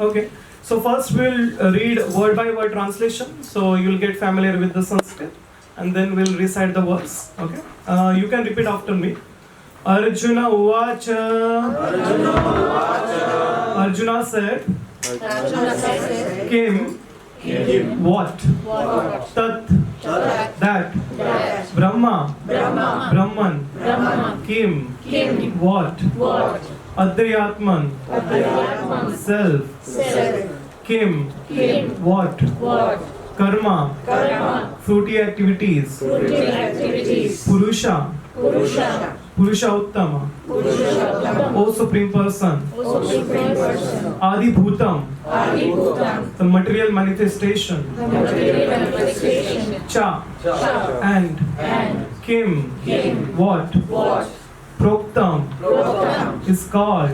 Okay, so first we'll read word by word translation, so you'll get familiar with the Sanskrit, and then we'll recite the words. Okay, you can repeat after me. Arjuna Uvacha. Arjuna said. Kim. What? Tat. That. Brahma. Brahman. Kim. What? Adhyatman. Self. Kim. What? Karma. Fruity activities. Purusha. Purushottama. O Supreme Person. Adi Bhutam. The material manifestation. Cha. And. Kim. What? Proktam is called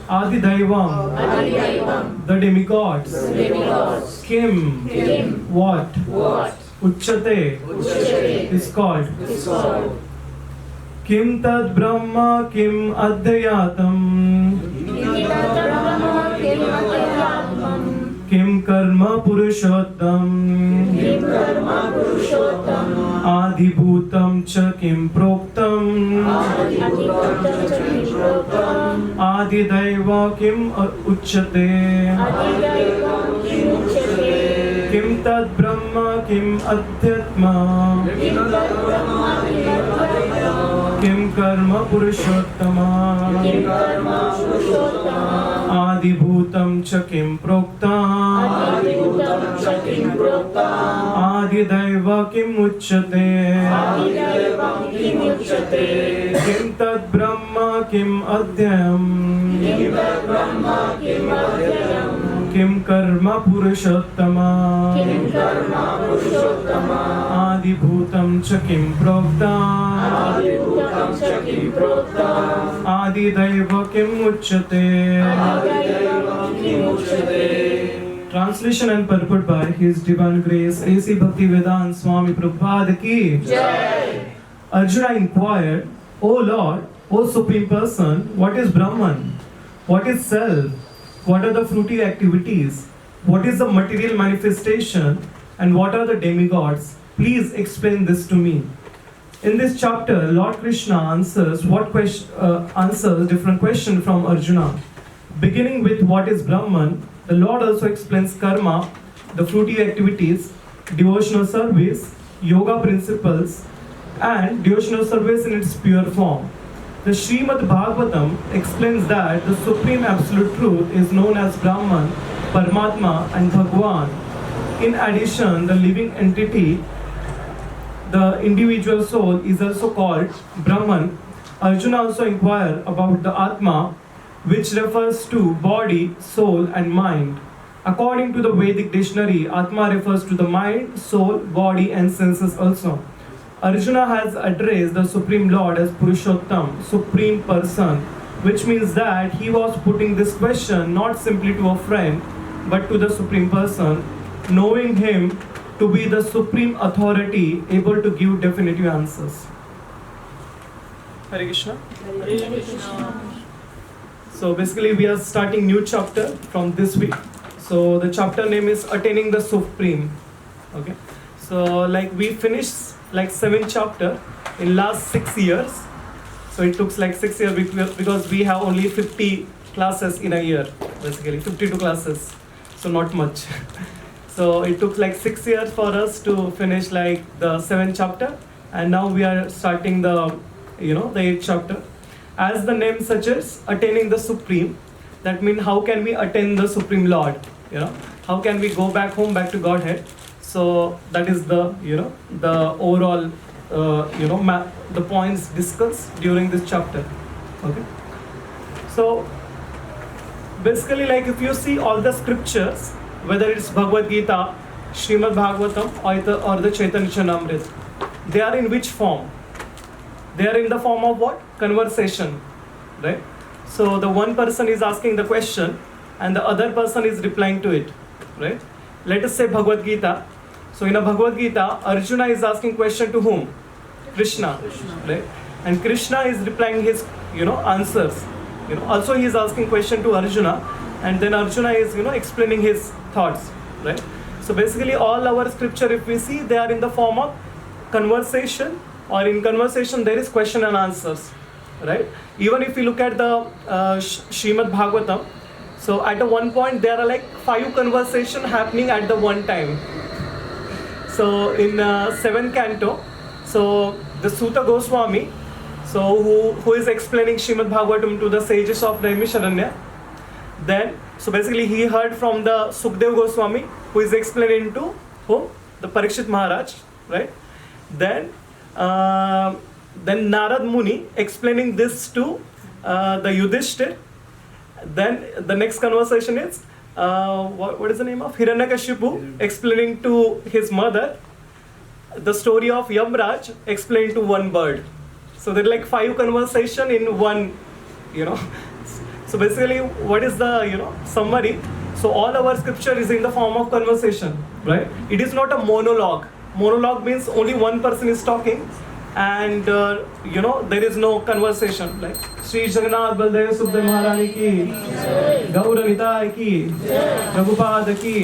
Adi Daivam, the demigods. Kim. What? Uchyate is called. Kim tad Brahma Kim Adhyatam. Kim Karma Purushottam. Adi Bhutam Cha Kim Proktam. Adi Daiva Kim Uchyate. Kim tad Brahma Kim Adhyatma. Kim Karma Purushottama. Adi Bhutam Cha Kim Proktam. Adi Daiva Kim Uchyate. Kim Tad Brahma Kim Adhyam. Kim Karma Purushottama. Adi Bhutam Cha Kim Proktam. Adi Daiva Kim Uchyate. Translation and purport by His Divine Grace A.C. Bhaktivedanta Swami Prabhupada ki Jai. Arjuna inquired, O Lord, O Supreme Person, what is Brahman? What is self? What are the fruity activities? What is the material manifestation? And what are the demigods? Please explain this to me. In this chapter, Lord Krishna answers different questions from Arjuna. Beginning with what is Brahman, the Lord also explains karma, the fruity activities, devotional service, yoga principles, and devotional service in its pure form. The Srimad Bhagavatam explains that the Supreme Absolute Truth is known as Brahman, Paramatma, and Bhagwan. In addition, the living entity, the individual soul, is also called Brahman. Arjuna also inquired about the Atma, which refers to body, soul, and mind. According to the Vedic dictionary, Atma refers to the mind, soul, body, and senses also. Arjuna has addressed the Supreme Lord as Purushottam, Supreme Person, which means that he was putting this question not simply to a friend, but to the Supreme Person, knowing him to be the supreme authority able to give definitive answers. Hare Krishna. So basically we are starting new chapter from this week. So the chapter name is Attaining the Supreme. Okay. So like we finished like 7 chapter in last 6 years. So it took like 6 years because we have only 50 classes in a year, basically 52 classes. So not much. So it took like 6 years for us to finish like the 7th chapter, and now we are starting the the 8th chapter. As the name suggests, attaining the Supreme. That means how can we attain the Supreme Lord? How can we go back home, back to Godhead? So that is the the overall the points discussed during this chapter. Okay. So basically, like if you see all the scriptures, whether it's Bhagavad Gita, Srimad Bhagavatam, or the Chaitanya Charitamrita, they are in which form? They are in the form of what? Conversation, right? So the one person is asking the question and the other person is replying to it, right? Let us say Bhagavad Gita. So in a Bhagavad Gita, Arjuna is asking question to whom? Krishna, right? And Krishna is replying his answers. Also he is asking question to Arjuna, and then Arjuna is explaining his thoughts, right? So basically all our scripture, if we see, they are in the form of conversation, or in conversation there is question and answers, right? Even if you look at the Srimad Bhagavatam, so at one point there are like 5 conversations happening at the one time. So in 7th canto, so the Sutta Goswami, so who is explaining Srimad Bhagavatam to the sages of Naimisharanya, then so basically he heard from the Sukdev Goswami, who is explaining to who? The Parikshit Maharaj, right? Then Narad Muni explaining this to the Yudhishthir. Then the next conversation is what is the name of Hiranyakashipu explaining to his mother. The story of Yamraj explained to one bird. So there are like 5 conversation in one, So basically, what is the summary? So all our scripture is in the form of conversation, right? It is not a monologue. Monologue means only one person is talking, and there is no conversation. Like Sri Jagannath Baldev Subhadra Maharani ki, Gaura Nitai ki, Prabhupada ki.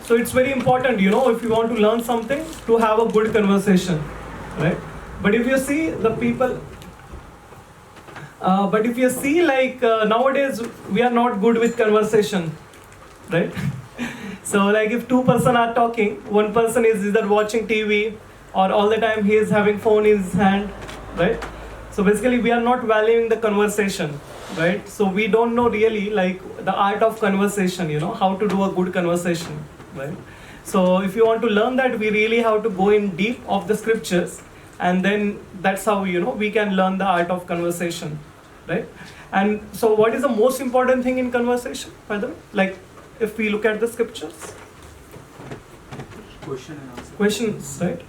So it's very important, if you want to learn something, to have a good conversation, right? But if you see the people, like nowadays we are not good with conversation, right? So like if 2 persons are talking, one person is either watching TV or all the time he is having phone in his hand, right? So basically we are not valuing the conversation, right? So we don't know really like the art of conversation, how to do a good conversation. Right? So if you want to learn that, we really have to go in deep of the scriptures, and then that's how we can learn the art of conversation, right? And so what is the most important thing in conversation, by the way? Like if we look at the scriptures, question and answer. Questions, right?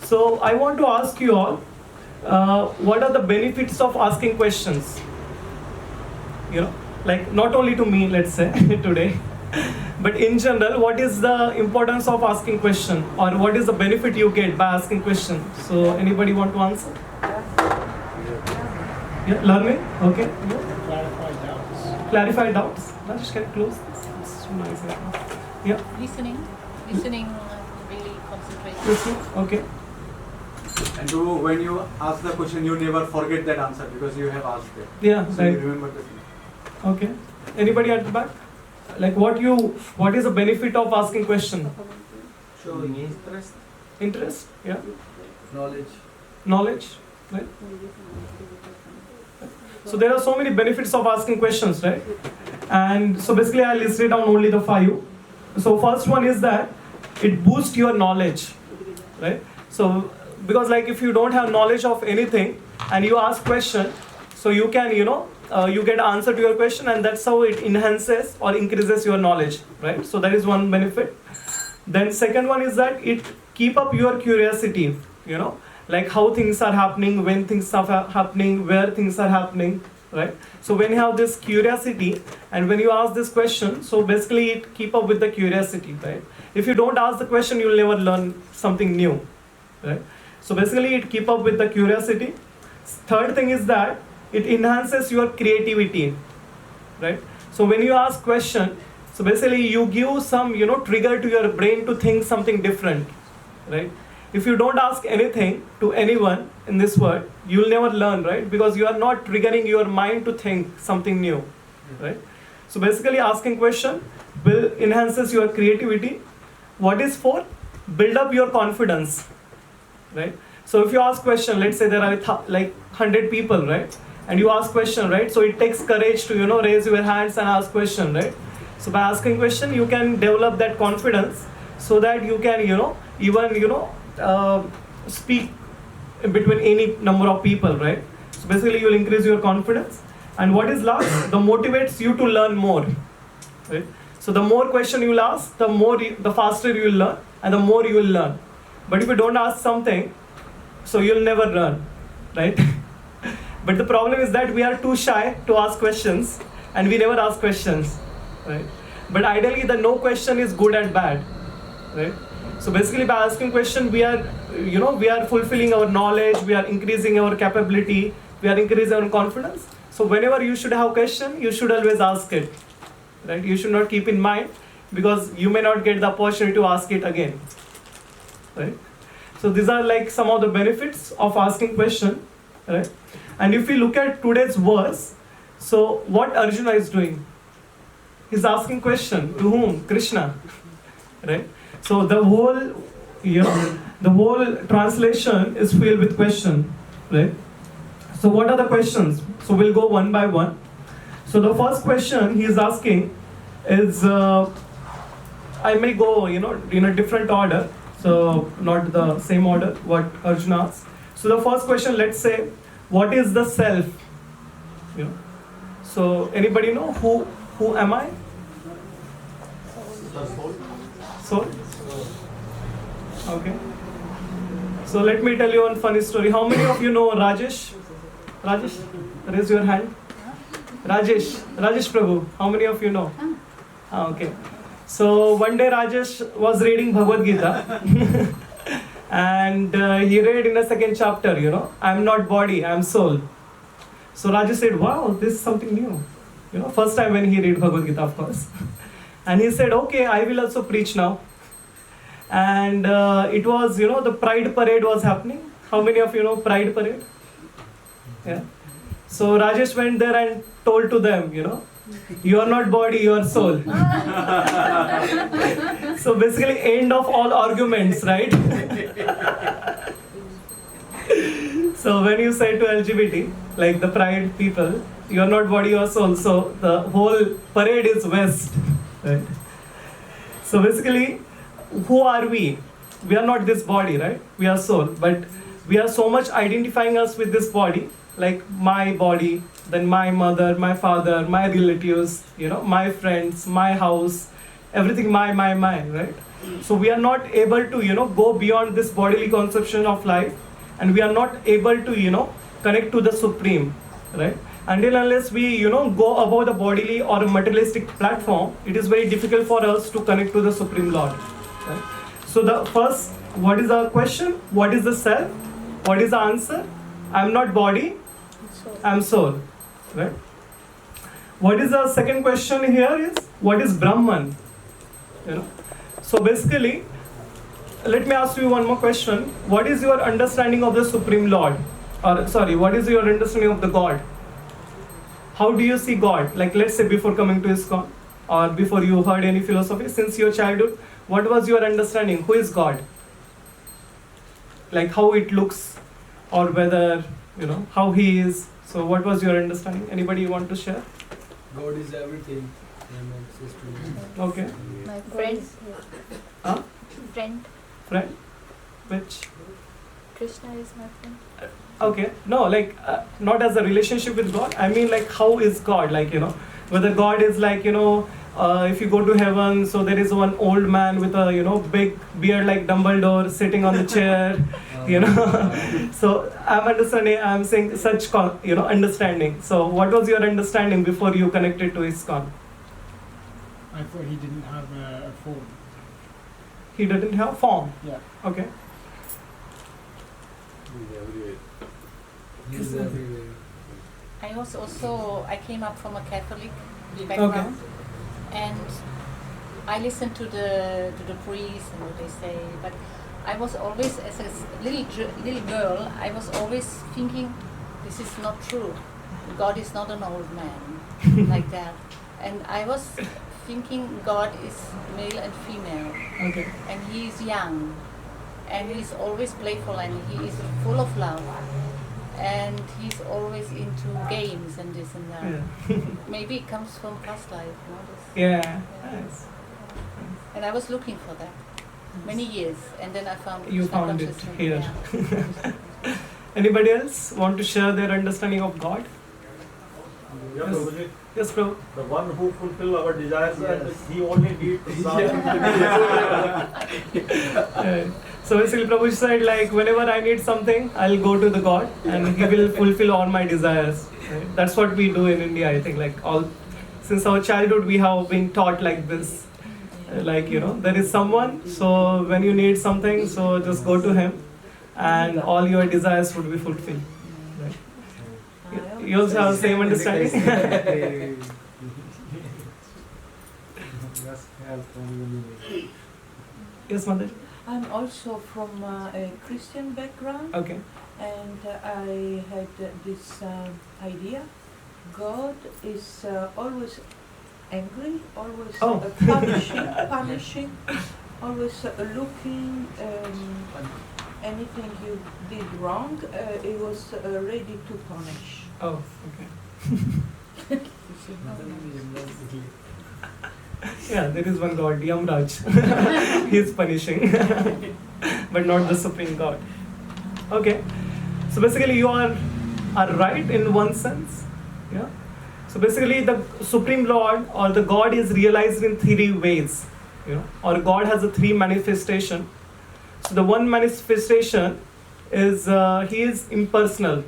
So I want to ask you all, what are the benefits of asking questions? Like not only to me, let's say today, but in general, what is the importance of asking question, or what is the benefit you get by asking question? So anybody want to answer? Yeah, learning. Okay. Clarify doubts. Clarify doubts. Rajesh, can you close this? It's too noisy. Yeah. Listening really concentrating. Listening. Okay. And when you ask the question, you never forget that answer because you have asked it. Yeah. So Right. you remember the thing. Okay. Anybody at the back? Like what is the benefit of asking question? Showing interest. Interest. Yeah. Knowledge. Right. So there are so many benefits of asking questions, right? And so basically I'll list it down only the 5. So first one is that it boosts your knowledge, right? So because like if you don't have knowledge of anything and you ask question, so you can you get answer to your question, and that's how it enhances or increases your knowledge, right? So that is one benefit. Then second one is that it keep up your curiosity, like how things are happening, when things are happening, where things are happening, right? So when you have this curiosity and when you ask this question, so basically it keep up with the curiosity, right? If you don't ask the question, you'll never learn something new, right? So basically it keep up with the curiosity. Third thing is that it enhances your creativity, right? So when you ask question, so basically you give some trigger to your brain to think something different, right? If you don't ask anything to anyone in this world, you'll never learn, right? Because you are not triggering your mind to think something new, right? So basically asking question will enhances your creativity. What is for? Build up your confidence, right? So if you ask question, let's say there are like 100 people, right? And you ask question, right? So it takes courage to raise your hands and ask question, right? So by asking question, you can develop that confidence so that you can even speak in between any number of people, right? So basically you'll increase your confidence. And what is last? The motivates you to learn more, right? So the more question you will ask, the faster you will learn, and the more you will learn. But if you don't ask something, so you'll never learn, right? But the problem is that we are too shy to ask questions, and we never ask questions, right? But ideally, the no question is good and bad, right? So basically, by asking question, we are fulfilling our knowledge, we are increasing our capability, we are increasing our confidence. So whenever you should have question, you should always ask it, right? You should not keep in mind, because you may not get the opportunity to ask it again, right? So these are like some of the benefits of asking question, right? And if we look at today's verse, so what Arjuna is doing? He's asking question to whom? Krishna, right? So the whole translation is filled with question, right? So what are the questions? So we'll go one by one. So the first question he is asking is, I may go, in a different order, so not the same order what Arjuna asked. So the first question, let's say, what is the self? So anybody know who am I? Soul. Okay. So let me tell you one funny story. How many of you know Rajesh? Rajesh, raise your hand. Rajesh Prabhu. How many of you know? Okay. So one day Rajesh was reading Bhagavad Gita, and he read in the second chapter, I'm not body, I'm soul. So Rajesh said, wow, this is something new. First time when he read Bhagavad Gita, of course. And he said, okay, I will also preach now. And it was, the Pride Parade was happening. How many of you know Pride Parade? Yeah. So Rajesh went there and told to them, you are not body, you are soul. So basically, end of all arguments, right? So when you say to LGBT, like the Pride people, you are not body, you are soul. So the whole parade is West, right? So basically, who are we? We are not this body, right? We are soul, but we are so much identifying us with this body, like my body, then my mother, my father, my relatives, my friends, my house, everything my, right? So we are not able to, go beyond this bodily conception of life, and we are not able to, connect to the Supreme, right? Until unless we, go above the bodily or materialistic platform, it is very difficult for us to connect to the Supreme Lord. Right? So the first, what is the question? What is the self? What is the answer? I am not body, I am soul. Right? What is the second question here is, what is Brahman? So basically, let me ask you one more question. What is your understanding of the Supreme Lord? What is your understanding of the God? How do you see God? Like, let's say before coming to ISKCON, or before you heard any philosophy, since your childhood, what was your understanding? Who is God? Like how it looks, or whether, how he is. So what was your understanding? Anybody want to share? God is everything. Okay. My friend. Huh? Friend? Which? Krishna is my friend. Okay. No, like not as a relationship with God. I mean, like how is God? Like, whether God is like, if you go to heaven, so there is one old man with a, big beard like Dumbledore sitting on the chair, So I'm saying such, understanding. So what was your understanding before you connected to ISKCON? I thought he didn't have a form. He didn't have form? Yeah. Okay. He's everywhere. I came up from a Catholic background, and I listened to the priest and what they say, but I was always, as a little girl, I was always thinking, this is not true. God is not an old man like that. And I was thinking God is male and female. Okay. And he is young. And he's always playful, and he is full of love. And he's always into games and this and that. Yeah. Maybe it comes from past life. Yeah. Nice. And I was looking for that many years, and then I found You Krishna found it consciousness. here. Yeah. Anybody else want to share their understanding of God? Yeah, Yes. Prabhuji, Yes, bro. the one who fulfill our desires, and he only needs to So basically, Prabhu said, like, whenever I need something, I'll go to the God, and He will fulfill all my desires. Right? That's what we do in India, I think. Like, all since our childhood we have been taught like this. Like, there is someone, so when you need something, so just go to him and all your desires would be fulfilled. Right? You also have the same understanding? Yes, Mother? I'm also from a Christian background, Okay. and I had this idea. God is always angry, always punishing, always looking. Anything you did wrong, he was ready to punish. Oh, okay. Yeah, there is one God, Yamraj. He is punishing, but not the Supreme God. Okay, so basically you are right in one sense. Yeah. So basically the Supreme Lord or the God is realized in three ways. Or God has a three manifestation. So the one manifestation is he is impersonal.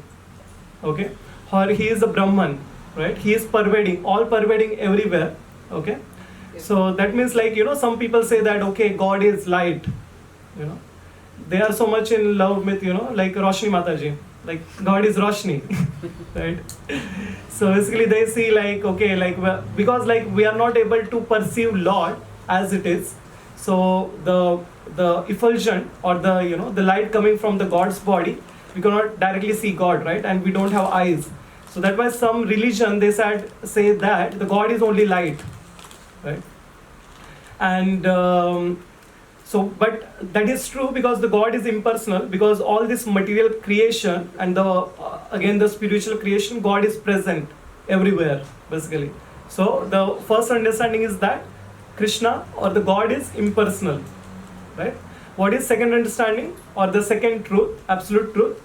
Okay, or he is a Brahman. Right, he is pervading, all pervading everywhere. Okay. So that means, like, some people say that, okay, God is light. They are so much in love with, like Roshni Mataji, like God is Roshni. Right? So basically they see, like, okay, like, because like we are not able to perceive Lord as it is. So the effulgence or the light coming from the God's body, we cannot directly see God, right? And we don't have eyes. So that was some religion, they say that the God is only light. Right? And but that is true because the God is impersonal, because all this material creation and again the spiritual creation, God is present everywhere basically. So the first understanding is that Krishna or the God is impersonal. Right? What is second understanding or the second truth, absolute truth?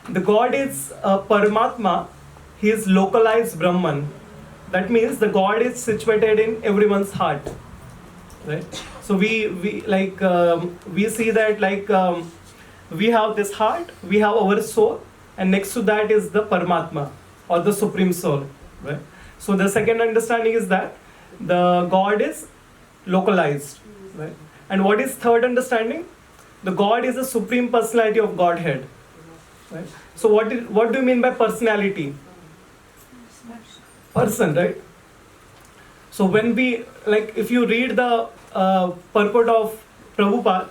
The God is Paramatma, he is localized Brahman. That means the God is situated in everyone's heart, right? So we see that, like, we have this heart, we have our soul, and next to that is the Paramatma or the Supreme Soul, right? So the second understanding is that the God is localized, right? And what is third understanding? The God is the Supreme Personality of Godhead, right? So what do you mean by personality? Person, right? So when we, like, if you read the purport of Prabhupada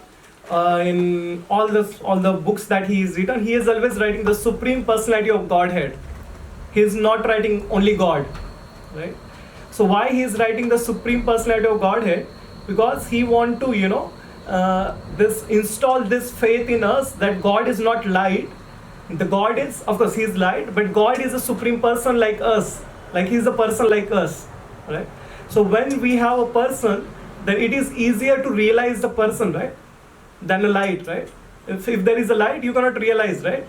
in all the books that he has written, he is always writing the Supreme Personality of Godhead. He is not writing only God, right? So why he is writing the Supreme Personality of Godhead? Because he want to, install this faith in us that God is not light. The God is, of course, he is light, but God is a Supreme Person like us. Like he is a person like us, right? So when we have a person, then it is easier to realize the person, right? Than a light, right? If there is a light, you cannot realize, right?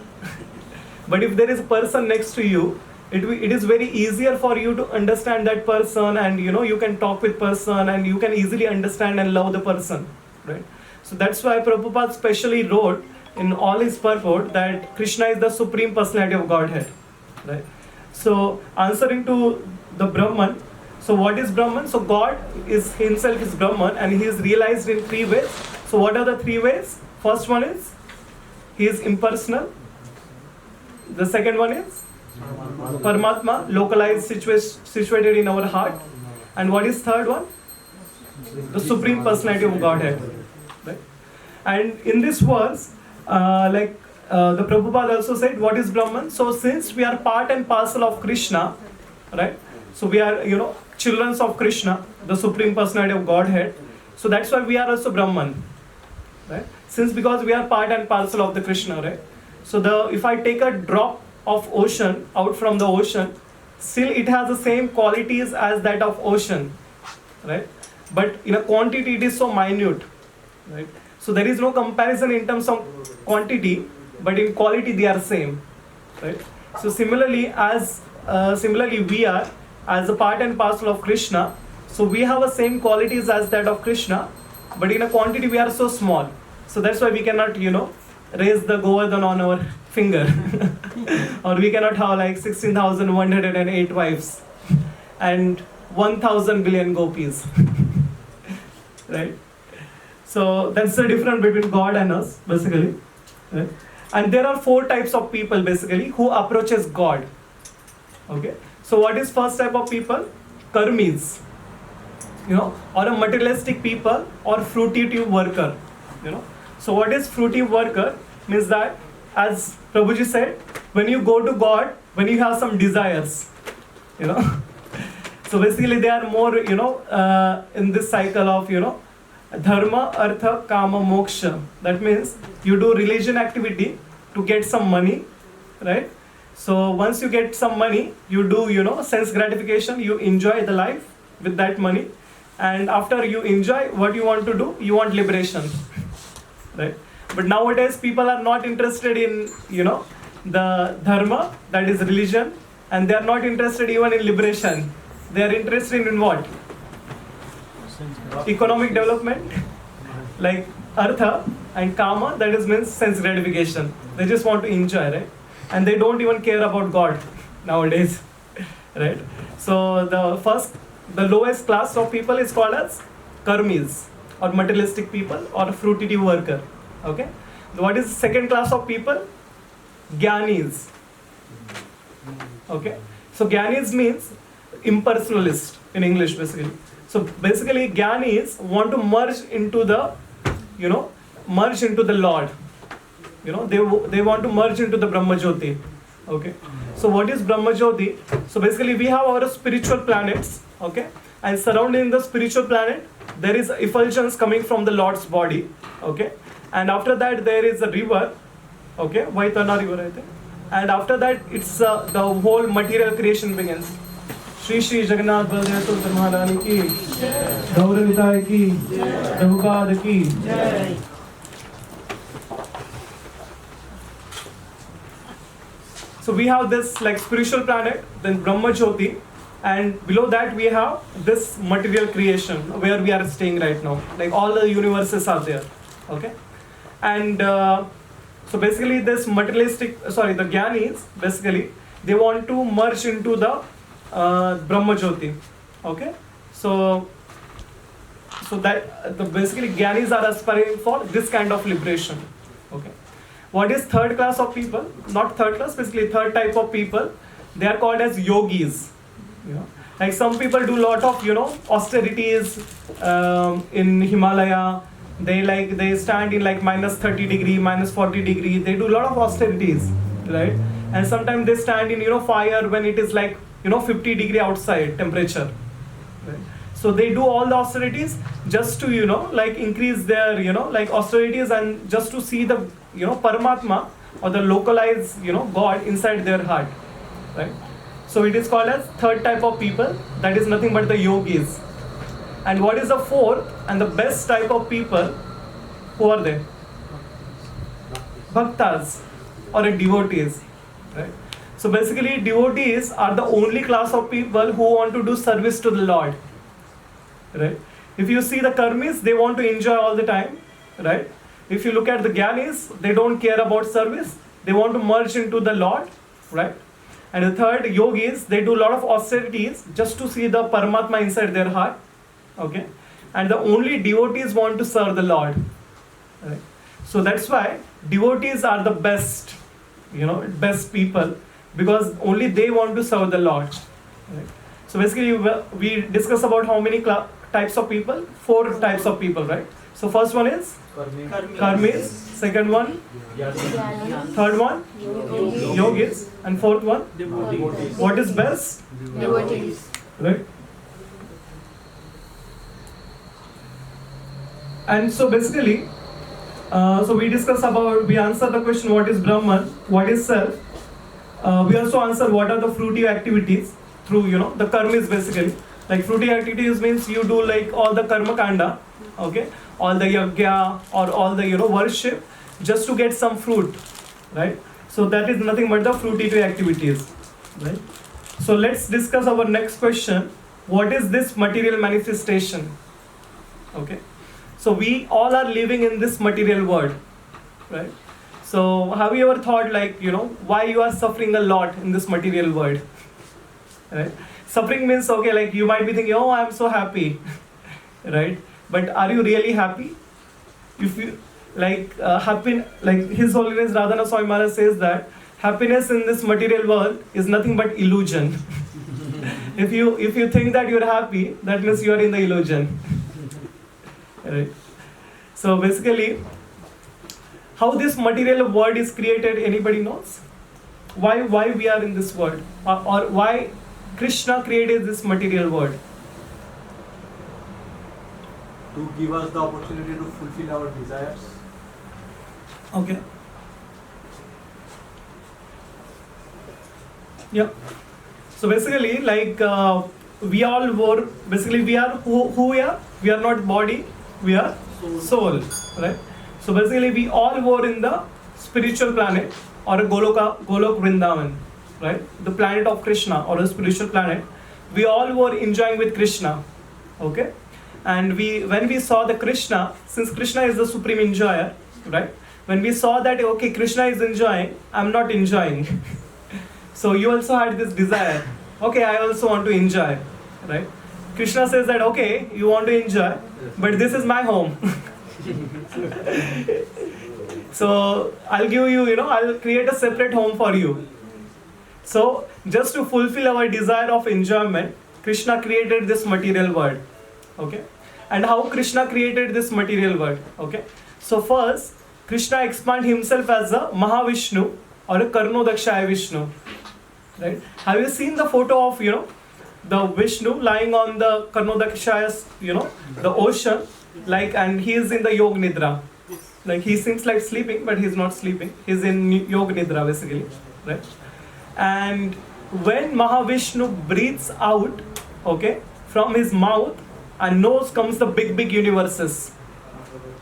But if there is a person next to you, it is very easier for you to understand that person, and you can talk with person and you can easily understand and love the person, right? So that's why Prabhupada specially wrote in all his purport that Krishna is the Supreme Personality of Godhead, right? So answering to the Brahman, so what is Brahman? So God is himself is Brahman and he is realized in three ways. So what are the three ways? First one is he is impersonal. The second one is Paramatma, localized, situated in our heart. And what is third one? The Supreme Personality of Godhead, right? And in this verse, the Prabhupada also said, what is Brahman? So since we are part and parcel of Krishna, right? So we are, children of Krishna, the Supreme Personality of Godhead. So that's why we are also Brahman, right? Because we are part and parcel of the Krishna, right? So if I take a drop of ocean out from the ocean, still it has the same qualities as that of ocean, right? But in a quantity it is so minute, right? So there is no comparison in terms of quantity, but in quality they are same, right? So similarly we are as a part and parcel of Krishna, so we have the same qualities as that of Krishna, but in a quantity we are so small. So that's why we cannot, raise the Govardhan on our finger or we cannot have like 16,108 wives. And 1,000 billion gopis. Right? So that's the difference between God and us, basically. Right? And there are 4 types of people, basically, who approaches God. Okay? So what is first type of people? Karmis. Or a materialistic people, or fruitive worker. So what is fruitive worker? Means that, as Prabhuji said, when you go to God, when you have some desires, so basically they are more, in this cycle of, dharma, artha, kama, moksha. That means you do religion activity to get some money, right? So once you get some money, you do, sense gratification, you enjoy the life with that money. And after you enjoy, what you want to do? You want liberation, right? But nowadays people are not interested in, the dharma, that is religion, and they are not interested even in liberation. They are interested in what? Economic development, like artha, and kama, that is means sense gratification. They just want to enjoy, right? And they don't even care about God nowadays, right? So the lowest class of people is called as karmis, or materialistic people, or fruitive worker. Okay? What is the second class of people? Gyanis. Okay? So Gyanis means impersonalist in English, basically. So basically Gyanis want to merge into the Lord. They want to merge into the Brahma Jyoti. Okay? So what is Brahma Jyoti? So basically we have our spiritual planets, okay? And surrounding the spiritual planet, there is effulgence coming from the Lord's body, okay? And after that there is a river, okay? Vaitana river, I think. And after that it's the whole material creation begins. Shri Shri Jagannath Baladev Subhadra Maharani ki, Gaura Nitai ki, Prabhupada ki. So we have this like spiritual planet, then Brahma Jyoti, and below that we have this material creation where we are staying right now. Like all the universes are there, okay? And so basically this the Gyanis, basically, they want to merge into the Brahma Jyoti, okay? So that basically Gyanis are aspiring for this kind of liberation, okay? What is third class of people? Not third class, basically third type of people. They are called as yogis. Like some people do lot of austerities in Himalaya. They stand in like minus 30 degree, minus 40 degree. They do lot of austerities, right? And sometimes they stand in fire when it is like 50 degree outside temperature. Right? So they do all the austerities just to like increase their like austerities, and just to see the Paramatma, or the localized God inside their heart, right? So it is called as third type of people, that is nothing but the yogis. And what is the fourth and the best type of people? Who are they? Bhaktas, or devotees, right? So basically devotees are the only class of people who want to do service to the Lord, right? If you see the karmis, they want to enjoy all the time, right? If you look at the Gyanis, they don't care about service. They want to merge into the Lord, right? And the third, yogis, they do a lot of austerities just to see the Paramatma inside their heart, okay? And the only devotees want to serve the Lord, right? So that's why devotees are the best, best people, because only they want to serve the Lord, right? So basically we discuss about how many types of people? 4 types of people, right? So first one is Karmis, second one, third one, Yogis, and fourth one, Devotees. what is best? Devotees. Right? And so basically, so we answer the question what is Brahman, what is self. We also answer what are the fruitive activities through the karmis, basically. Like fruitive activities means you do like all the karma kanda, okay, all the yajna or all the worship just to get some fruit, right? So that is nothing but the fruitive activities, right? So let's discuss our next question. What is this material manifestation? Okay, so we all are living in this material world, right? So have you ever thought like why you are suffering a lot in this material world, right? Suffering means, okay, like you might be thinking, oh, I'm so happy, right? But are you really happy? If you happy, like His Holiness Radhana Swami Maharaj says that happiness in this material world is nothing but illusion. If you think that you're happy, that means you are in the illusion. Right? So basically, how this material world is created, anybody knows? Why we are in this world, or why Krishna created this material world? To give us the opportunity to fulfill our desires. Okay. Yeah. So basically, like we all were, basically we are who we are. We are not body, we are soul, right? So basically, we all were in the spiritual planet, or a Golok Vrindavan, right? The planet of Krishna, or a spiritual planet. We all were enjoying with Krishna, okay? And when we saw the Krishna, since Krishna is the supreme enjoyer, right? When we saw that, okay, Krishna is enjoying, I'm not enjoying. So you also had this desire, okay, I also want to enjoy, right? Krishna says that, okay, you want to enjoy, but this is my home. So I'll give you, I'll create a separate home for you. So just to fulfill our desire of enjoyment, Krishna created this material world. Okay? And how Krishna created this material world? Okay? So first, Krishna expanded himself as a Mahavishnu or a Karnodakshaya Vishnu. Right? Have you seen the photo of, the Vishnu lying on the Karnodakshaya's, the ocean, like, and he is in the Yog Nidra. Like, he seems like sleeping, but he's not sleeping. He's in Yog Nidra, basically. Right? And when Mahavishnu breathes out, okay, from his mouth and nose comes the big universes.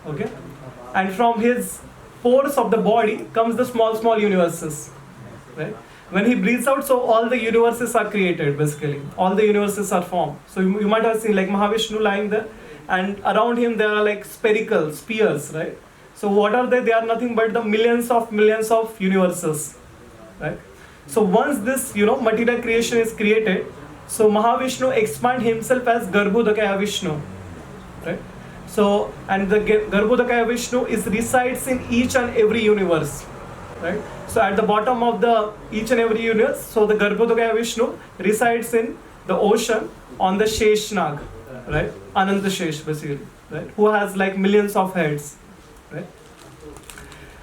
Okay? And from his pores of the body comes the small universes. Right? When he breathes out, so all the universes are created, basically. All the universes are formed. So you might have seen like Mahavishnu lying there, and around him there are like spherical spheres, right? So what are they? They are nothing but the millions of universes, right? So once this, material creation is created, so Mahavishnu expand himself as Garbhodakaya Vishnu, right? So, and the Garbhodakaya Vishnu resides in each and every universe, right? So at the bottom of the each and every universe, so the Garbhodakaya Vishnu resides in the ocean on the Sheshnag, right? Ananta Shesh, basically, right? Who has like millions of heads, right?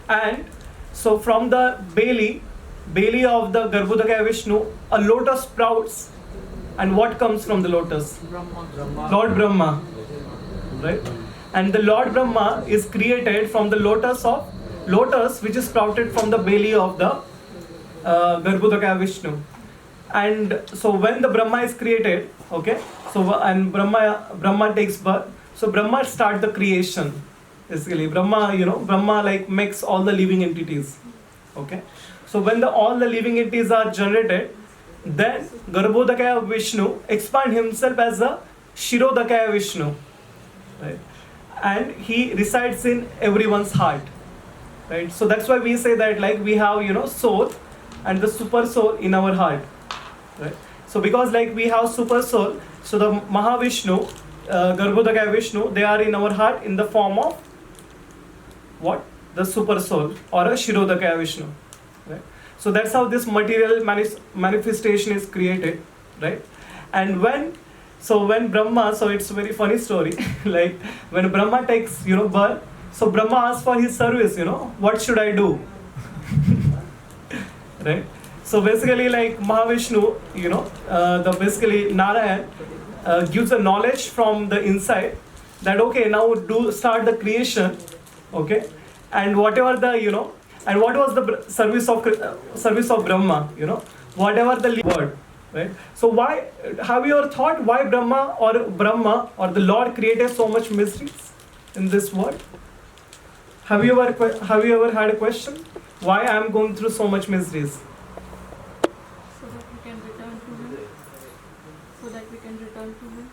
And so from the belly of the Garbhodakaya Vishnu, a lotus sprouts, and what comes from the lotus? Lord Brahma, right? And the Lord Brahma is created from the lotus which is sprouted from the belly of the Garbhodakaya Vishnu. And so when the Brahma is created, okay, so and Brahma takes birth, so Brahma starts the creation. Basically, Brahma like makes all the living entities. Okay, so when all the living entities are generated, then Garbhodakaya Vishnu expand himself as a Shirodakaya Vishnu, right? And he resides in everyone's heart, right? So that's why we say that like we have soul and the super soul in our heart, right? So because like we have super soul, so the Mahavishnu, Garbhodakaya Vishnu, they are in our heart in the form of what? The super soul or a Shirodakaya Vishnu, right? So that's how this material manifestation is created, right? And when Brahma, so it's a very funny story, like when Brahma takes birth, so Brahma asks for his service, what should I do? Right? So basically like Mahavishnu, the basically Narayan gives a knowledge from the inside that okay, now start the creation, okay, and whatever the and what was the service of Brahma, whatever the word, right? So why have you ever thought why Brahma or the Lord created so much mysteries in this world? Have you ever had a question? Why I am going through so much miseries? So that we can return to him.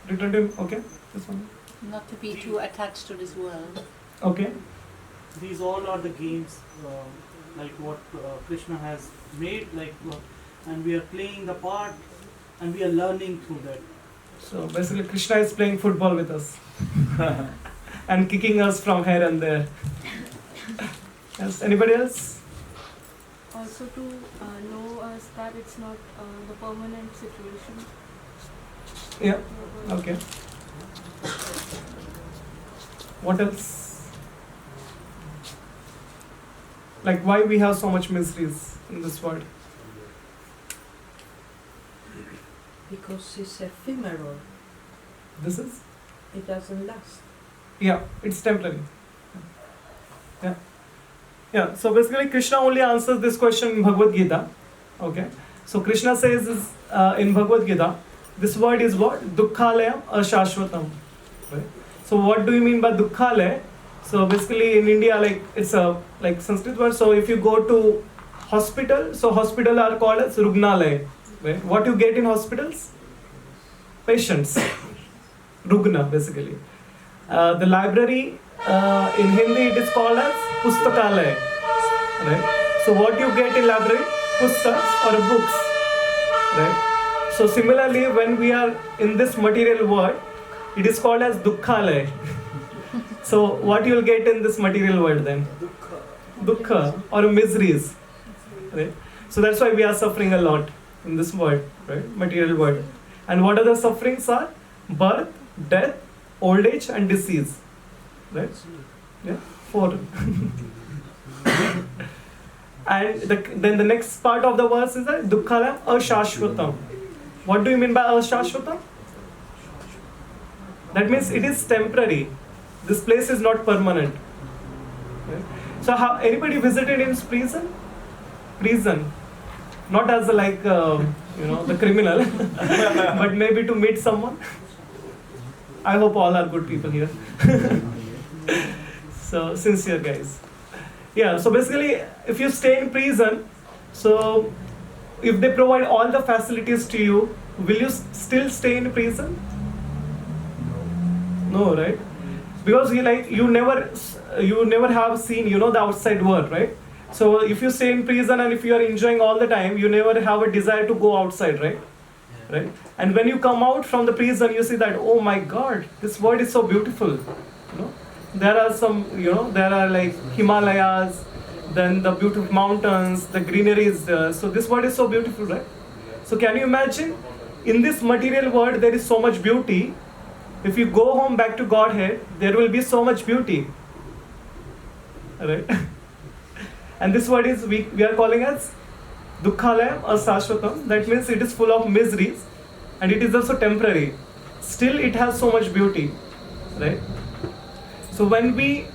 Return to him, okay. This one. Not to be too attached to this world. Okay. These all are the games, like what Krishna has made, and we are playing the part and we are learning through that. So basically Krishna is playing football with us and kicking us from here and there. Yes, anybody else? Also to know us that it's not the permanent situation. Yeah, okay. What else? Like why we have so much miseries in this world? Because it's ephemeral. This is? It doesn't last. Yeah, it's temporary. Yeah. Yeah, so basically Krishna only answers this question in Bhagavad Gita. Okay. So Krishna says this, in Bhagavad Gita, this word is what? Dukkhalayam ashashvatam. Right? So what do you mean by dukkhalaya? So basically in India, like it's a like Sanskrit word. So if you go to hospital, so hospital are called as rugnalaya. Right? What you get in hospitals? Patients. Rugna basically. The library in Hindi it is called as pustakalaya. Right? So what you get in library? Pustaks or books. Right? So similarly, when we are in this material world, it is called as dukkhalaya. So what you will get in this material world then? Dukkha or miseries. Right? So that's why we are suffering a lot in this world, right? Material world. And what are the sufferings are? Birth, death, old age and disease. Right? Yeah, 4. And then the next part of the verse is that dukkhalam ashashvatam. What do you mean by ashashvatam? That means it is temporary. This place is not permanent. Right? So how anybody visited in prison? Prison. Not as a, like the criminal, but maybe to meet someone. I hope all are good people here. So sincere guys. Yeah, so basically if you stay in prison, so if they provide all the facilities to you, will you still stay in prison? No, right? Because you never have seen the outside world, right? So if you stay in prison and if you are enjoying all the time, you never have a desire to go outside, right? Right? And when you come out from the prison, you see that, oh my God, this world is so beautiful. There are some, there are like Himalayas, then the beautiful mountains, the greenery is there. So this world is so beautiful, right? So can you imagine, in this material world, there is so much beauty. If you go home back to Godhead, there will be so much beauty. Right? And this word is, we are calling as dukkhalayam asashvatam. That means it is full of miseries and it is also temporary. Still it has so much beauty. Right? So when we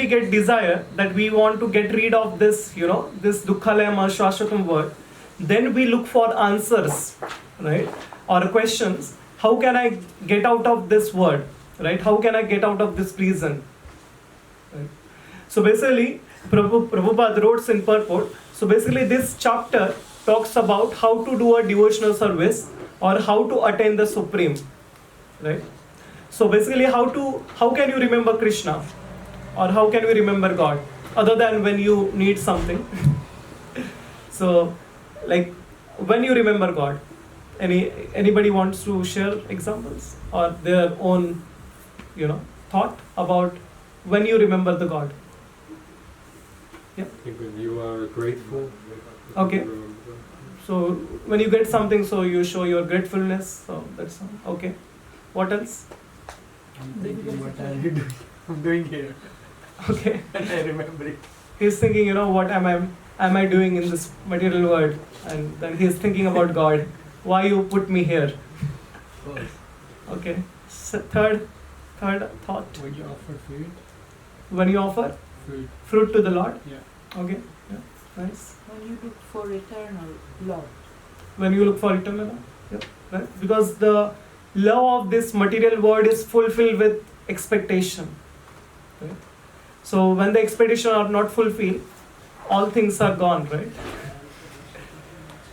get desire that we want to get rid of this, this dukkhalayam asashvatam word, then we look for answers, right? Or questions. How can I get out of this word? Right? How can I get out of this prison? Right? So basically, Prabhupada wrote in purport. So basically, this chapter talks about how to do a devotional service or how to attain the Supreme. Right? So basically, how can you remember Krishna? Or how can we remember God? Other than when you need something. So, like, when you remember God? Anybody wants to share examples or their own, thought about when you remember the God? Yeah. When you are grateful. Okay. So when you get something, so you show your gratefulness. So that's okay. What else? I'm thinking what I'm doing here. Okay. And I remember it. He's thinking, what am I doing in this material world? And then he's thinking about God. Why you put me here? Of course. Okay. So third thought. When you offer food, When you offer food, fruit to the Lord. yeah. Okay. Yeah. Nice. When you look for eternal love. When you look for eternal love. Yeah. Right. Because the love of this material world is fulfilled with expectation. Right? So when the expectations are not fulfilled, all things are gone, right?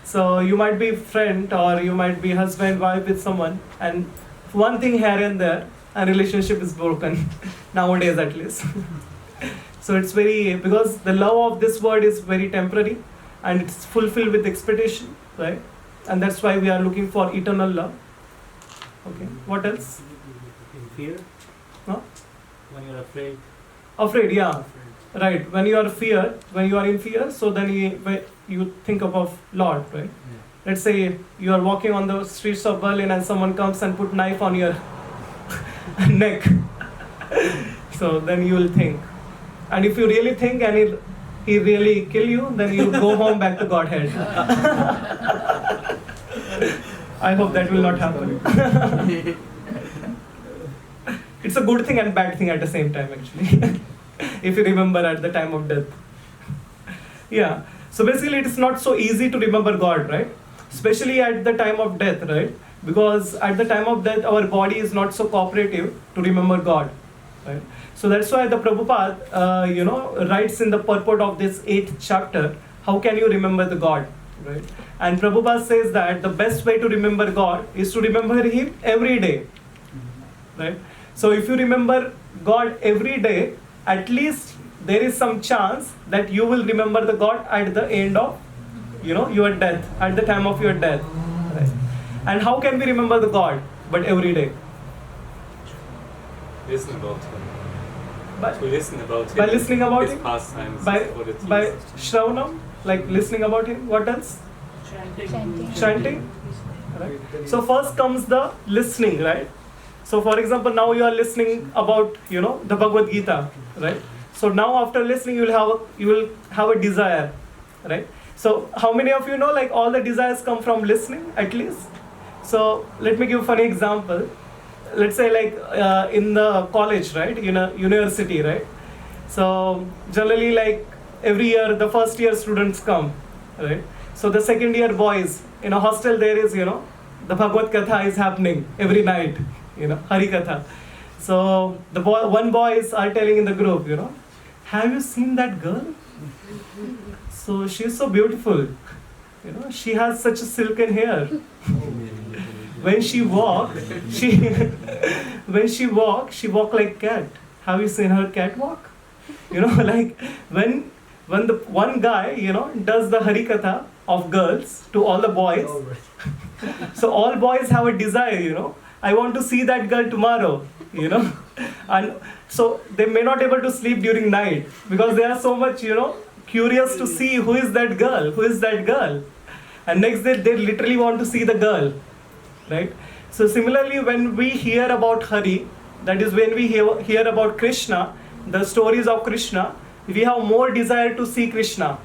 So you might be friend or you might be husband, wife with someone, and one thing here and there, a relationship is broken nowadays at least. So it's because the love of this world is very temporary and it's fulfilled with expectation, right? and that's why we are looking for eternal love. Okay, what else? In fear? Huh? When you're afraid? Afraid, yeah. Right, when you are in fear, so then when you think of Lord, right? Yeah. Let's say you are walking on the streets of Berlin and someone comes and put knife on your neck. So then you will think. And if you really think and he really kill you, then you go home back to Godhead. I hope that will not happen. It's a good thing and bad thing at the same time, actually. If you remember at the time of death. Yeah. So basically it is not so easy to remember God, right? Especially at the time of death, right? Because at the time of death, our body is not so cooperative to remember God, right? So that's why the Prabhupada, writes in the purport of this 8th chapter, how can you remember the God, right? And Prabhupada says that the best way to remember God is to remember Him every day, right? So if you remember God every day, at least there is some chance that you will remember the God at the end of, your death, at the time of your death, right? And how can we remember the God, but every day? Listen about him. By, To listen about him. by listening about his Him, pastimes, by what it by is. Shravanam, like listening about Him. What else? Chanting. Right? So first comes the listening, right? So for example, now you are listening about, the Bhagavad Gita, right? So now after listening, you will have a desire, right? So how many of you know, like all the desires come from listening, at least? So let me give a funny example. Let's say like in the college, right? University, right? So generally like every year, the first year students come, right? So the second year boys, in a hostel there is, the Bhagavad Katha is happening every night, Hari Katha. So the one boys are telling in the group, have you seen that girl? So she is so beautiful, she has such a silken hair. When she walk, she walk like cat. Have you seen her cat walk? Like when the one guy, does the Hari Katha of girls to all the boys. So all boys have a desire, I want to see that girl tomorrow, and so they may not able to sleep during night because they are so much, curious to see who is that girl, and next day they literally want to see the girl, right? So similarly, when we hear about Hari, that is when we hear about Krishna, the stories of Krishna, we have more desire to see Krishna,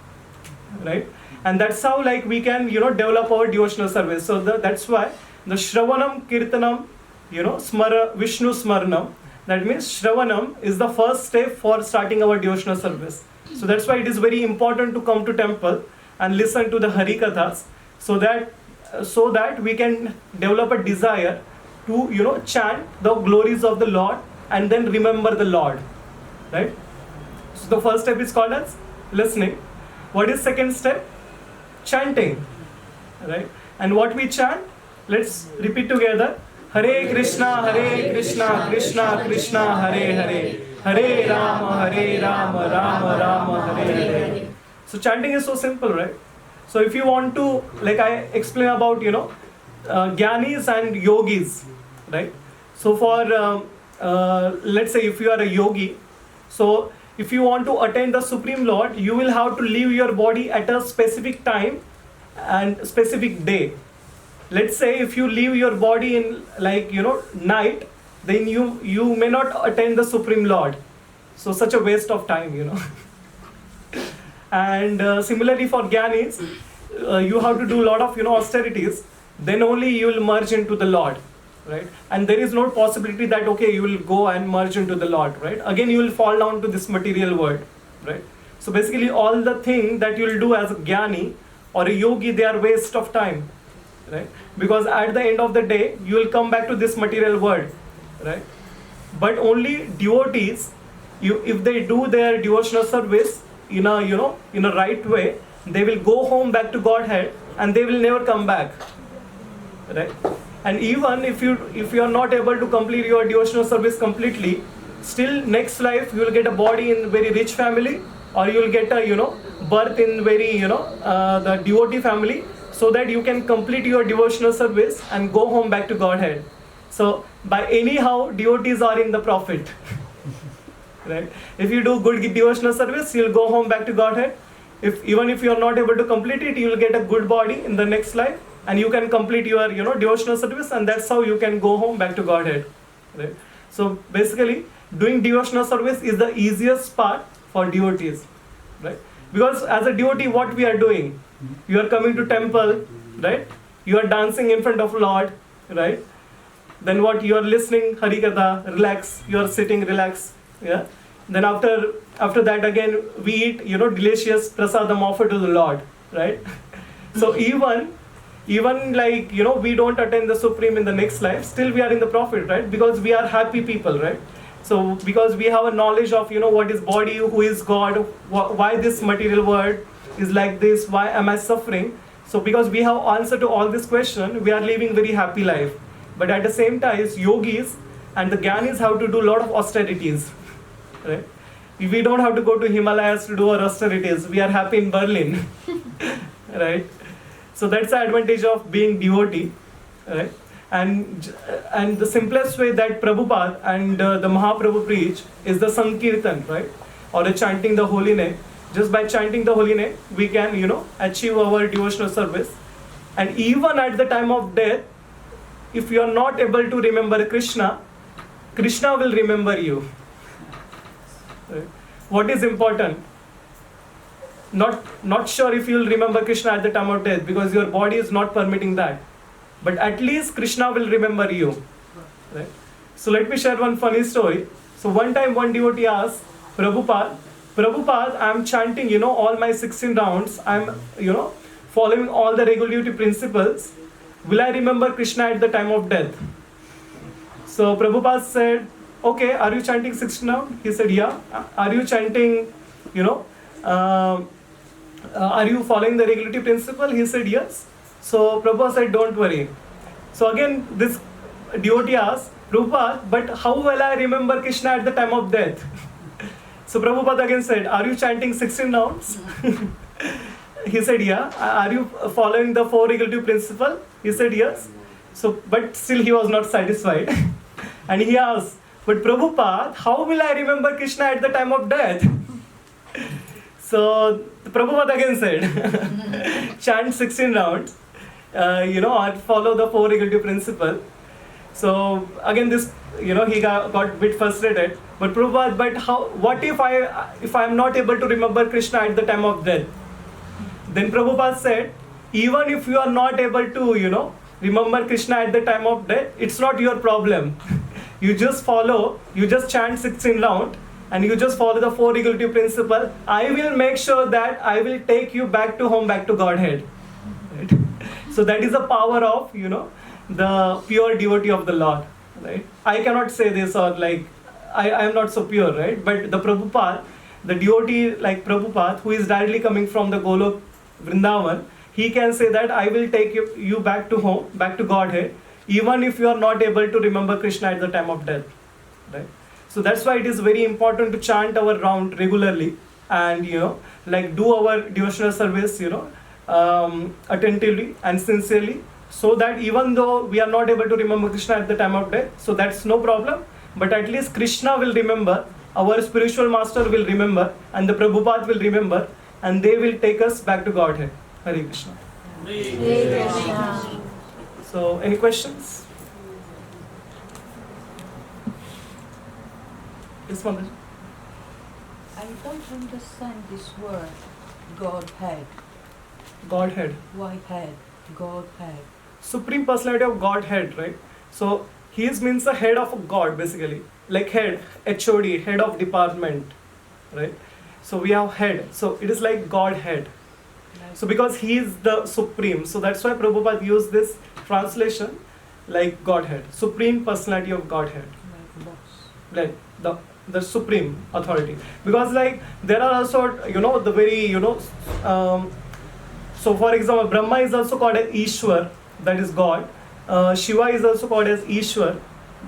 right? And that's how like we can, develop our devotional service. So that's why the Shravanam, Kirtanam, Vishnu Smaranam, that means Shravanam is the first step for starting our devotional service. So that's why it is very important to come to temple and listen to the Hari Kathas, so that we can develop a desire to, chant the glories of the Lord and then remember the Lord, right? So the first step is called as listening. What is second step? Chanting, right? And what we chant, let's repeat together. Hare Krishna, Krishna Krishna, Hare Hare, Hare Rama, Rama Rama, Hare Hare. So chanting is so simple, right? So if you want to, like I explain about, Gyanis and Yogis, right? So for, let's say if you are a yogi, so if you want to attain the Supreme Lord, you will have to leave your body at a specific time and specific day. Let's say if you leave your body in night, then you may not attain the Supreme Lord. So such a waste of time, And similarly for Gyanis, you have to do a lot of austerities. Then only you will merge into the Lord, right? And there is no possibility that okay, you will go and merge into the Lord, right? Again, you will fall down to this material world, right? So basically, all the thing that you will do as a Gyani or a Yogi, they are waste of time, right? Because at the end of the day, you will come back to this material world, right? But only devotees, if they do their devotional service in a right way, they will go home back to Godhead and they will never come back, right? And even if you are not able to complete your devotional service completely, still next life you will get a body in very rich family, or you will get a birth in very the devotee family, so that you can complete your devotional service and go home back to Godhead. So by anyhow, devotees are in the profit. Right? If you do good devotional service, you'll go home back to Godhead. Even if you are not able to complete it, you will get a good body in the next life, and you can complete your devotional service, and that's how you can go home back to Godhead. Right? So basically, doing devotional service is the easiest part for devotees. Right? Because as a devotee, what we are doing? You are coming to temple, right? You are dancing in front of Lord, right? Then what? You are listening Hari Katha, relax. You are sitting, relax. Yeah. Then after that again we eat delicious prasadam offered to the Lord, right? So even like we don't attain the Supreme in the next life, still we are in the profit, right? Because we are happy people, right? So because we have a knowledge of what is body, who is God, why this material world is like this, why am I suffering? So because we have answer to all this question, we are living very happy life. But at the same time, yogis and the Gyanis have to do a lot of austerities. Right? We don't have to go to Himalayas to do our austerities. We are happy in Berlin. Right? So that's the advantage of being devotee. Right? And the simplest way that Prabhupada and the Mahaprabhu preach is the Sankirtan, right? Or the chanting the holy name. Just by chanting the holy name, we can, achieve our devotional service. And even at the time of death, if you are not able to remember Krishna, Krishna will remember you. Right? What is important? Not sure if you will remember Krishna at the time of death, because your body is not permitting that. But at least Krishna will remember you. Right? So let me share one funny story. So one time one devotee asked Prabhupada, I'm chanting, all my 16 rounds. I'm, following all the regulative principles. Will I remember Krishna at the time of death? So Prabhupada said, okay, are you chanting 16 rounds? He said, yeah. Are you chanting, are you following the regulative principle? He said, yes. So Prabhupada said, don't worry. So again, this devotee asked, Prabhupada, but how will I remember Krishna at the time of death? So Prabhupada again said, are you chanting 16 rounds? He said, yeah. Are you following the 4 regulative principle? He said, yes. So, but still he was not satisfied. And he asked, but Prabhupada, how will I remember Krishna at the time of death? So Prabhupada again said, chant 16 rounds, or follow the 4 regulative principle. So again this, he got a bit frustrated. But Prabhupada, what if I am not able to remember Krishna at the time of death? Then Prabhupada said, even if you are not able to, remember Krishna at the time of death, it's not your problem. You just chant 16 rounds and you just follow the 4 regulative principle. I will make sure that I will take you back to home, back to Godhead. Right? So that is the power of, the pure devotee of the Lord. Right? I cannot say this, or like, I am not so pure, right? But the Prabhupada, the devotee like Prabhupada, who is directly coming from the Golok Vrindavan, he can say that I will take you back to home, back to Godhead, even if you are not able to remember Krishna at the time of death. Right? So that's why it is very important to chant our round regularly and, like do our devotional service, attentively and sincerely, so that even though we are not able to remember Krishna at the time of death, so that's no problem, but at least Krishna will remember, our spiritual master will remember, and the Prabhupada will remember, and they will take us back to Godhead. Hare Krishna. Hare Krishna. So, any questions? Yes, Mother. I don't understand this word, Godhead. Godhead. Why head? Godhead. Supreme Personality of Godhead, right? So, he means the head of God, basically. Like head, HOD, head of department, right? So, we have head. So, it is like Godhead. So, because he is the Supreme, so that's why Prabhupada used this translation like Godhead, Supreme Personality of Godhead. Like the Supreme Authority. Because like there are also, the very, so for example, Brahma is also called as Ishwar, that is God. Shiva is also called as Ishwar,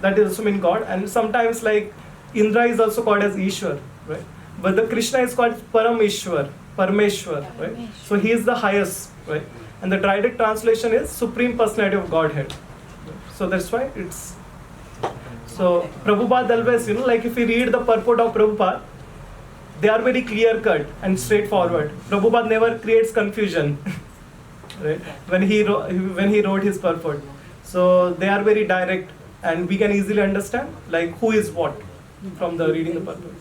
that is also mean God. And sometimes like Indra is also called as Ishwar, right? But the Krishna is called Parameshwar, right? So he is the highest, right? and the direct translation is Supreme Personality of Godhead. So that's why it's. So Prabhupada always, like if we read the purport of Prabhupada, they are very clear cut and straightforward. Prabhupada never creates confusion, right? When he wrote his purport, so they are very direct, and we can easily understand like who is what from the reading the purport.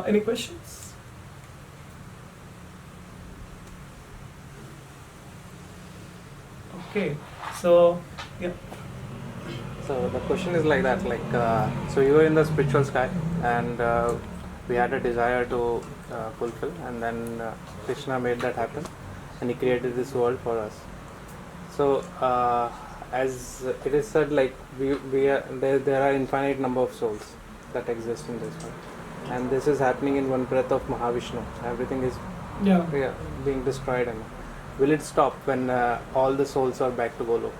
Any questions? Okay, so yeah. So the question is like that, so you were in the spiritual sky, and we had a desire to fulfill, and then Krishna made that happen, and he created this world for us. So as it is said, like we are, there are infinite number of souls that exist in this world, and this is happening in one breath of Mahavishnu. Everything is being destroyed, and will it stop when all the souls are back to Goloka?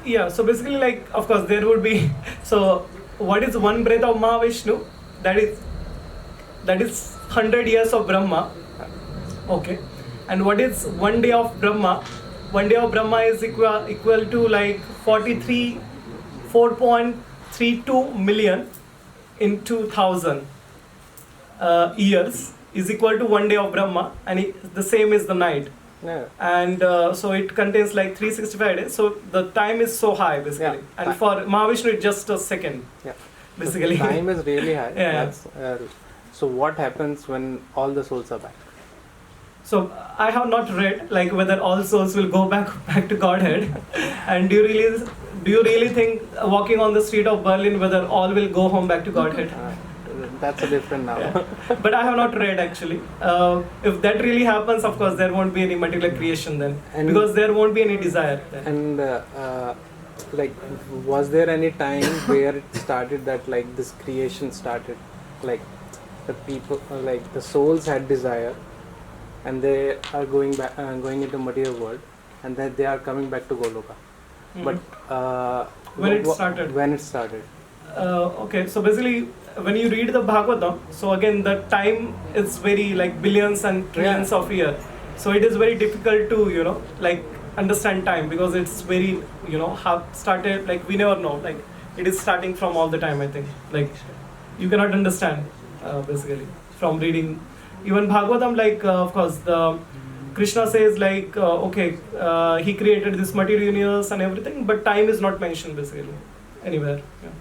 Yeah, so basically, like, of course, there would be. So, what is one breath of Mahavishnu? That is 100 years of Brahma. Okay, and what is 1 day of Brahma? 1 day of Brahma is equal to like 4.32 million into 1,000 years is equal to 1 day of Brahma, and the same is the night. Yeah. And so it contains like 365 days. So the time is so high basically. Yeah. And for Mahavishnu, it's just a second. Yeah. Basically. So time is really high. Yeah. So what happens when all the souls are back? So I have not read like whether all souls will go back to Godhead. And do you really think walking on the street of Berlin whether all will go home back to Godhead? That's a different now. Yeah. But I have not read actually. If that really happens, of course, there won't be any material creation then, because there won't be any desire then. And like, was there any time where it started that like this creation started, like the people, like the souls had desire, and they are going back, going into material world, and then they are coming back to Goloka. But when it started? When it started. Okay, so basically, when you read the Bhagavatam, so again the time is very like billions and trillions of years. So it is very difficult to like understand time, because it's very have started, like we never know, like it is starting from all the time. I think like you cannot understand basically from reading even Bhagavatam. Like of course the Krishna says like he created this material universe and everything, but time is not mentioned basically anywhere. Yeah.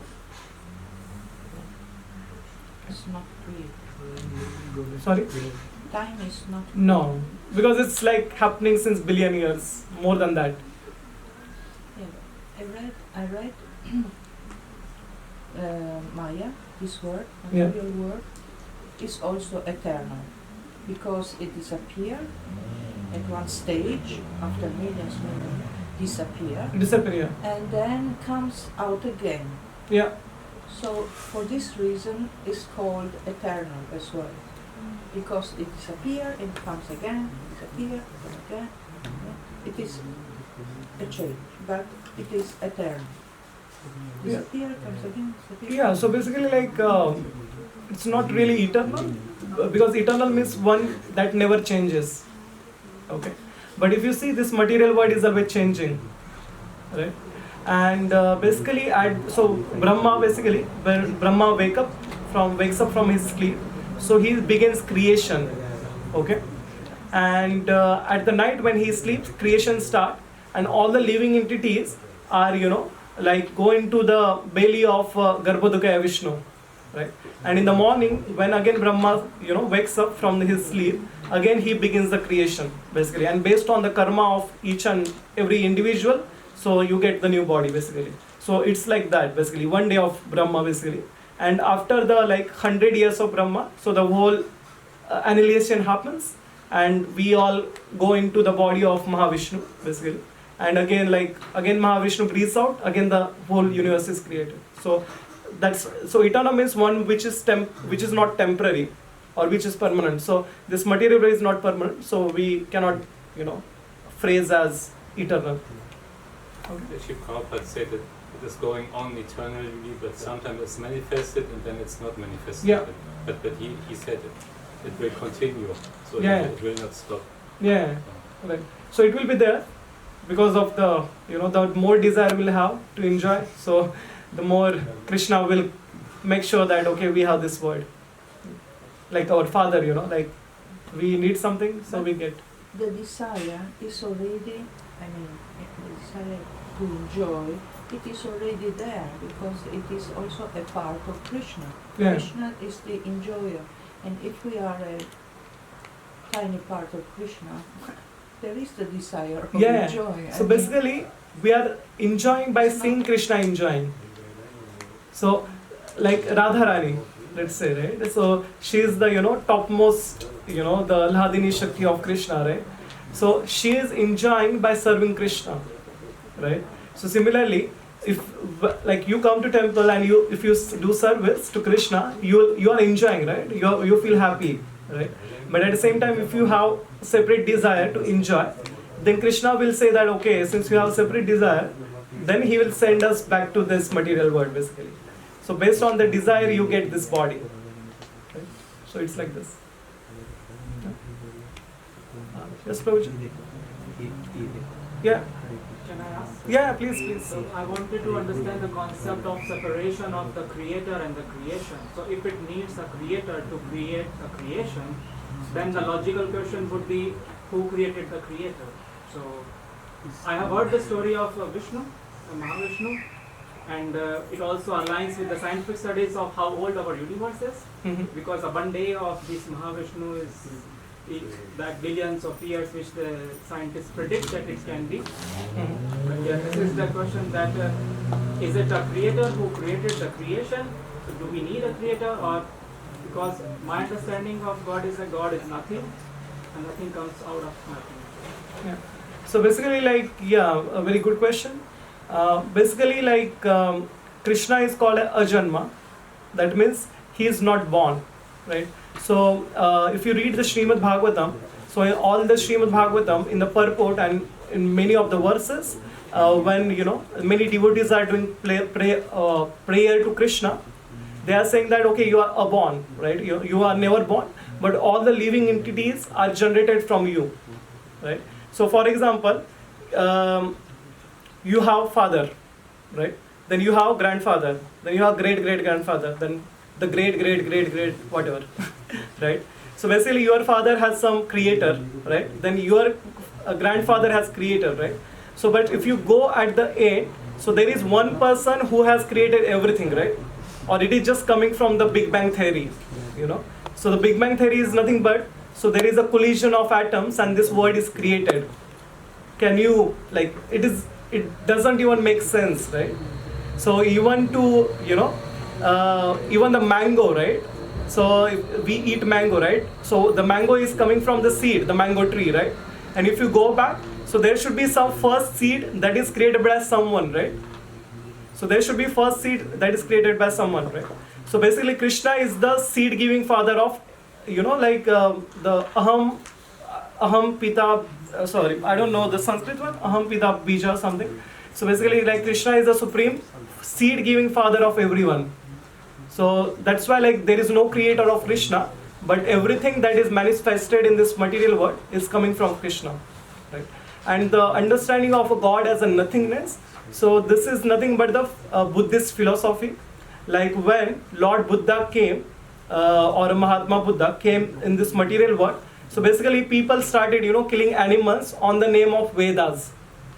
It's not real. Sorry? Time is not real. No, because it's like happening since billion years, more than that. Yeah, I read Maya, this word, material word, is also eternal, because it disappears at one stage, after millions disappear, and then comes out again. Yeah. So for this reason it's called eternal as well, because it disappears and comes again, disappears, comes again. It is a change, but it is eternal. Disappear, comes again, disappear. Yeah, so basically like it's not really eternal, because eternal means one that never changes. Okay, but if you see, this material world is always changing, right? And basically, so Brahma, basically, when Brahma wakes up from his sleep, so he begins creation. Okay, and at the night when he sleeps, creation starts, and all the living entities are like go into the belly of Garbhodakaya Vishnu, right? And in the morning, when again Brahma wakes up from his sleep, again he begins the creation basically, and based on the karma of each and every individual, so you get the new body basically. So it's like that basically, 1 day of Brahma basically, and after the like 100 years of Brahma, so the whole annihilation happens, and we all go into the body of Mahavishnu basically, and again Mahavishnu breathes out, again the whole universe is created. So eternal means one which is not temporary, or which is permanent. So this material world is not permanent, so we cannot phrase as eternal. Shiv Prabhupada said that it is going on eternally, but sometimes it's manifested and then it's not manifested. Yeah. But he said it. it will continue. So Yeah. it will not stop. Yeah, right. So it will be there because of the, the more desire we'll have to enjoy. So the more Krishna will make sure that, okay, we have this word. Like our father, like we need something, so we get. The desire is already, the desire to enjoy, it is already there because it is also a part of Krishna. Yeah. Krishna is the enjoyer. And if we are a tiny part of Krishna, there is the desire of Yeah. enjoy. So basically, we are enjoying by seeing Krishna enjoying. So, like Radharani, let's say, right? So she is the topmost, the Lahadini Shakti of Krishna, right? So she is enjoying by serving Krishna, right? So similarly, if like you come to temple and if you do service to Krishna, you are enjoying, right? You feel happy, right? But at the same time, if you have separate desire to enjoy, then Krishna will say that, okay, since you have separate desire, then he will send us back to this material world, basically. So based on the desire, you get this body. Right? So it's like this. Yes, Prabhuji? Yeah. Can I ask? Yeah, please. So I wanted to understand the concept of separation of the creator and the creation. So if it needs a creator to create a creation, then the logical question would be, who created the creator? So I have heard the story of Vishnu, Mahavishnu, and it also aligns with the scientific studies of how old our universe is, because one day of this Mahavishnu is that billions of years which the scientists predict that it can be. But yeah, this is the question that is it a creator who created the creation? So do we need a creator, or because my understanding of God is that God is nothing and nothing comes out of nothing. Yeah. So basically, a very good question. Basically, Krishna is called Ajanma. That means he is not born, right? So if you read the Srimad Bhagavatam, so in all the Srimad Bhagavatam, in the purport and in many of the verses, when many devotees are doing prayer to Krishna, they are saying that, okay, you are aborn, right? You are never born, but all the living entities are generated from you, right? So for example, you have father, right? Then you have grandfather, then you have great-great-grandfather, then the great whatever, right? So basically your father has some creator, right? Then your grandfather has creator, right? So but if you go at the end, so there is one person who has created everything, right? Or it is just coming from the Big Bang theory, So the Big Bang theory is nothing but, so there is a collision of atoms and this world is created. Can you, it doesn't even make sense, right? So even to, even the mango, right? So we eat mango, right? So the mango is coming from the seed, the mango tree, right? And if you go back, so there should be some first seed that is created by someone, right? So there should be first seed that is created by someone, right? So basically Krishna is the seed giving father of, the Aham Pita, I don't know the Sanskrit one, Aham Pita Bija something. So basically Krishna is the supreme seed giving father of everyone. So that's why there is no creator of Krishna, but everything that is manifested in this material world is coming from Krishna, right? And the understanding of a God as a nothingness, so this is nothing but the Buddhist philosophy. Like when Lord Buddha came, or Mahatma Buddha came in this material world, so basically people started, killing animals on the name of Vedas.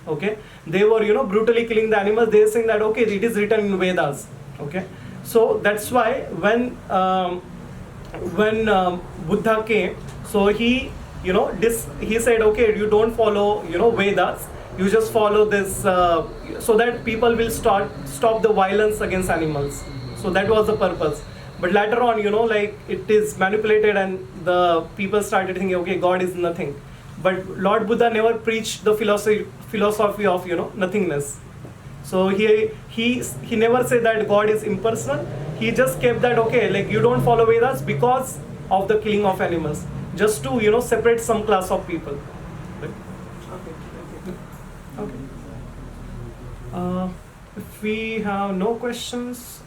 Okay, they were, brutally killing the animals. They were saying that, okay, it is written in Vedas. Okay, so that's why when Buddha came, so he, he said, okay, you don't follow, Vedas. You just follow this, so that people will stop the violence against animals. So that was the purpose. But later on, it is manipulated and the people started thinking, okay, God is nothing. But Lord Buddha never preached the philosophy of, nothingness. So he never said that God is impersonal. He just kept that, okay, you don't follow Vedas because of the killing of animals. Just to, separate some class of people. Right? Okay. If we have no questions,